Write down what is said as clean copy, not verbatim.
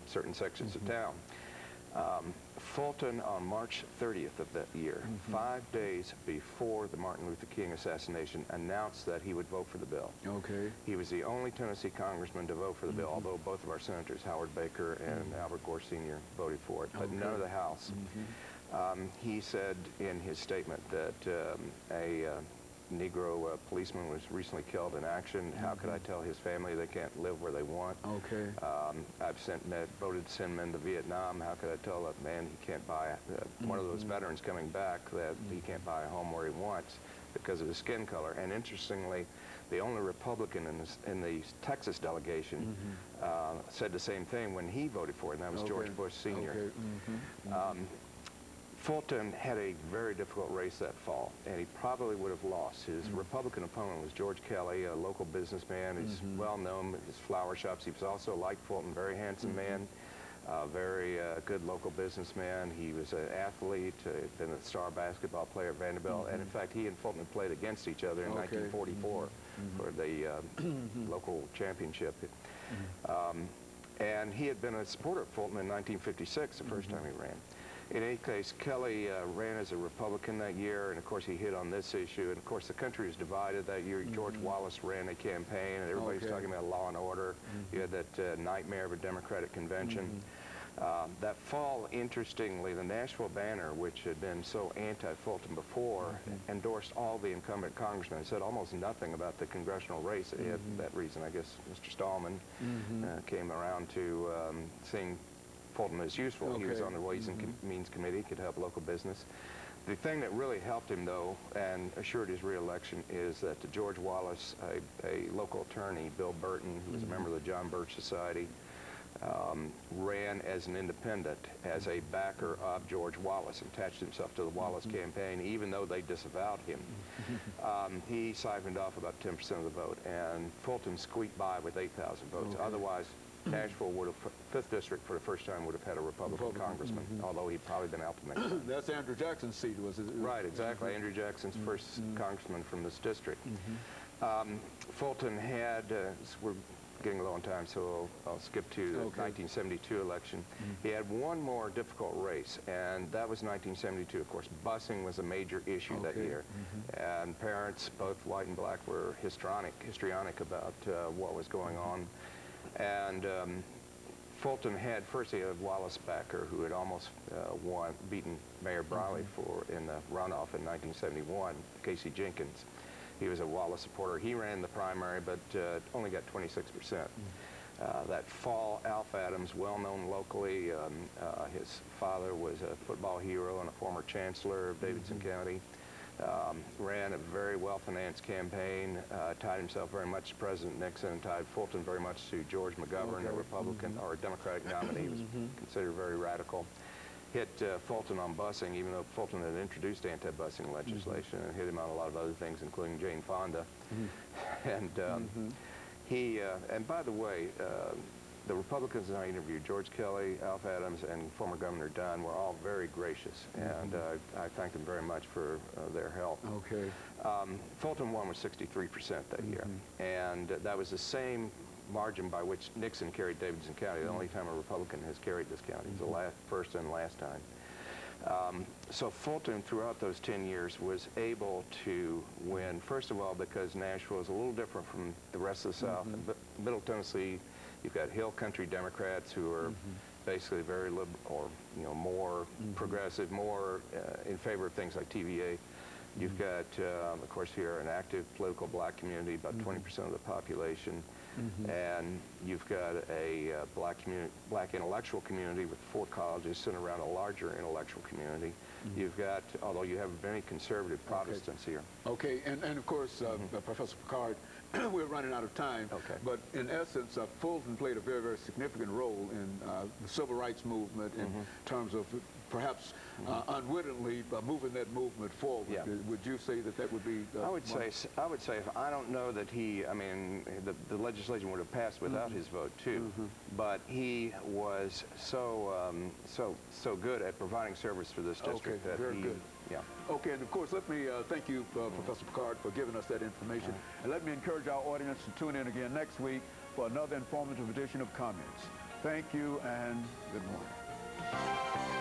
certain sections of town. Fulton, on March 30th of that year, 5 days before the Martin Luther King assassination, announced that he would vote for the bill. Okay. He was the only Tennessee congressman to vote for the bill, although both of our senators, Howard Baker and Albert Gore Sr., voted for it, but none of the House. He said in his statement that a Negro policeman was recently killed in action. How could I tell his family they can't live where they want? Okay. I've voted to send men to Vietnam. How could I tell that man he can't buy, one of those veterans coming back, that he can't buy a home where he wants because of his skin color? And interestingly, the only Republican in the Texas delegation said the same thing when he voted for it, and that was George Bush Sr. Fulton had a very difficult race that fall, and he probably would have lost. His Republican opponent was George Kelly, a local businessman. He's well known with his flower shops. He was also, like Fulton, very handsome man, very good local businessman. He was an athlete, been a star basketball player at Vanderbilt, and in fact, he and Fulton played against each other in 1944 for the local championship. And he had been a supporter of Fulton in 1956, the first time he ran. In any case, Kelly ran as a Republican that year, and of course he hit on this issue, and of course the country was divided that year. George Wallace ran a campaign, and everybody's talking about law and order. You had that nightmare of a Democratic convention. That fall, interestingly, the Nashville Banner, which had been so anti-Fulton before, endorsed all the incumbent congressmen. It said almost nothing about the congressional race. It had that reason, I guess, Mr. Stallman came around to seeing Fulton as useful. He was on the Ways and Means Committee, could help local business. The thing that really helped him, though, and assured his re-election, is that George Wallace, a local attorney, Bill Burton, who was a member of the John Birch Society, ran as an independent, as a backer of George Wallace, attached himself to the Wallace campaign, even though they disavowed him. He siphoned off about 10% of the vote, and Fulton squeaked by with 8,000 votes. Otherwise, Nashville would have, 5th District for the first time would have had a Republican congressman, although he'd probably been out the next time. That's Andrew Jackson's seat, was it? Right, exactly. Andrew Jackson's first congressman from this district. Fulton had, we're getting low on time, so I'll skip to the 1972 election. He had one more difficult race, and that was 1972. Of course, busing was a major issue that year, and parents, both white and black, were histrionic about what was going on. And Fulton had, first he had Wallace backer, who had almost beaten Mayor Briley in the runoff in 1971, Casey Jenkins. He was a Wallace supporter. He ran the primary, but only got 26%. That fall, Alf Adams, well known locally, his father was a football hero and a former chancellor of Davidson County. Ran a very well-financed campaign, tied himself very much to President Nixon, and tied Fulton very much to George McGovern, a Republican or a Democratic nominee. He was considered very radical. Hit Fulton on busing, even though Fulton had introduced anti-busing legislation, and hit him on a lot of other things, including Jane Fonda. And and by the way, the Republicans that I interviewed, George Kelly, Alf Adams, and former Governor Dunn, were all very gracious, and I thank them very much for their help. Fulton won with 63% that year, and that was the same margin by which Nixon carried Davidson County, the only time a Republican has carried this county. It was the first and last time. So Fulton, throughout those 10 years, was able to win, first of all, because Nashville is a little different from the rest of the South. Middle Tennessee, you've got Hill Country Democrats who are basically very liberal, or more progressive, more in favor of things like TVA. You've got, of course, here an active political black community, about 20% of the population, and you've got a black intellectual community with 4 colleges sitting around a larger intellectual community. You've got, although you have many conservative Protestants here. And of course, Professor Pickard, we're running out of time, but in essence, Fulton played a very, very significant role in the civil rights movement in terms of perhaps unwittingly moving that movement forward. Would you say that that would be? I would say I don't know that he. I mean, the legislation would have passed without his vote too. But he was so good at providing service for this district that very good. Okay, and of course, let me thank you, Professor Pickard, for giving us that information, and let me encourage our audience to tune in again next week for another informative edition of Comments. Thank you and good morning.